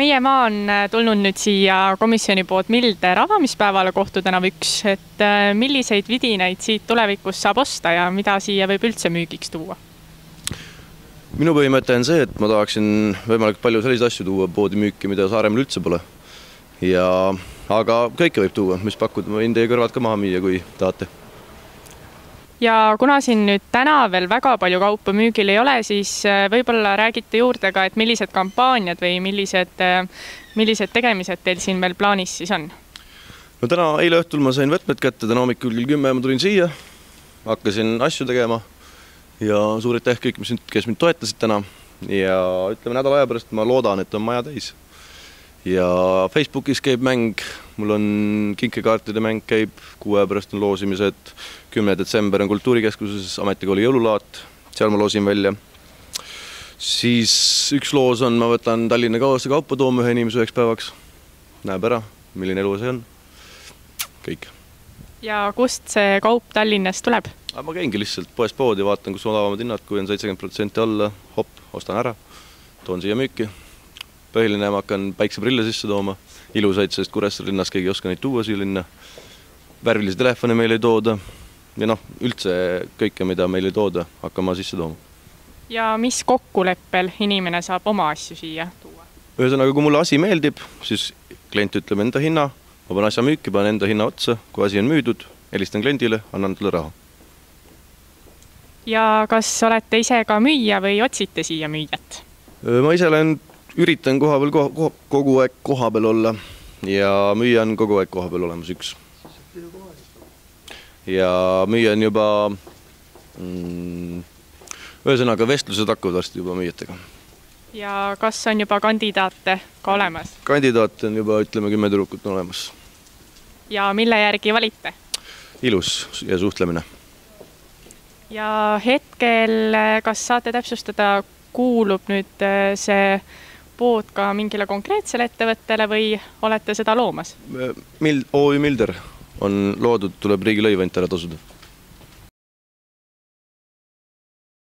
Meie maa on tulnud nüüd siia komisjoni poolt Milder avamispäevale Kohtu tänav 1, et milliseid vidinaid siit tulevikus saab osta ja mida siia võib üldse müügiks tuua? Minu põhimõte on see, et ma tahaksin võimalikult palju selliseid asju tuua poodi müüki, mida Saaremaal üldse pole. Aga kõike võib tuua, mis pakkuda, ma võin teie kõrvad ka maha müüa, kui tahate. Ja kuna siin nüüd täna veel väga palju kaupa müügil ei ole, siis võib-olla räägite juurde ka, et millised kampaaniad või millised tegemised teil siin veel plaanis siis on? No täna eile õhtul ma sain võtmed kätte, täna hommikul kell 10 ma tulin siia, hakkasin asju tegema ja suur aitäh kõik, kes mind toetasid täna ja ütleme nädala aja pärast ma loodan, et on maja täis. Ja Facebookis käib mäng, mul on kinkekaartide mäng käib, 6 aja pärast on loosimised, 10. detsember on kultuurikeskuses ametikooli jõululaat, seal ma loosin välja. Siis üks loos on, ma võtan Tallinna kaupa tooma ühe inimese 1 päevaks, näeb ära, milline elu see on, kõik. Ja kust see kaup Tallinnast tuleb? Ma käingi lihtsalt poest poodi, vaatan, kus odavamad hinnad, kui on 70% alla, hopp, ostan ära, toon siia müüki. Põhiline ma hakkan päikseprille sisse tooma, ilusaid, sest Kuressaare linnas keegi ei oska neid tuua siia linna. Värvilisi telefone meil ei tooda ja üldse kõike, mida meil ei tooda, hakkama sisse tooma. Ja mis kokkuleppel inimene saab oma asju siia tuua? Ühesõnaga, kui mulle asi meeldib, siis klient ütleb enda hinna, ma panen asja müüki, panen enda hinna otsa, kui asi on müüdud, helistan kliendile, annan talle raha. Ja kas olete ise ka müüja või otsite siia müüjat? Ma ise üritan kogu aeg koha peal olla ja müüja on kogu aeg koha peal olemas üks. Ja müüja on juba, ühesõnaga vestlused hakkavad varsti juba müüjatega. Ja kas on juba kandidaate ka olemas? Kandidaate on juba, ütleme, 10 tüdrukut olemas. Ja mille järgi valite? Ilus ja suhtlemine. Ja hetkel, kas saate täpsustada, kuulub nüüd see pood ka mingile konkreetsele ettevõttele või olete seda loomas? OÜ Milder on loodud, tuleb riigilõiv ainult ära tasuda.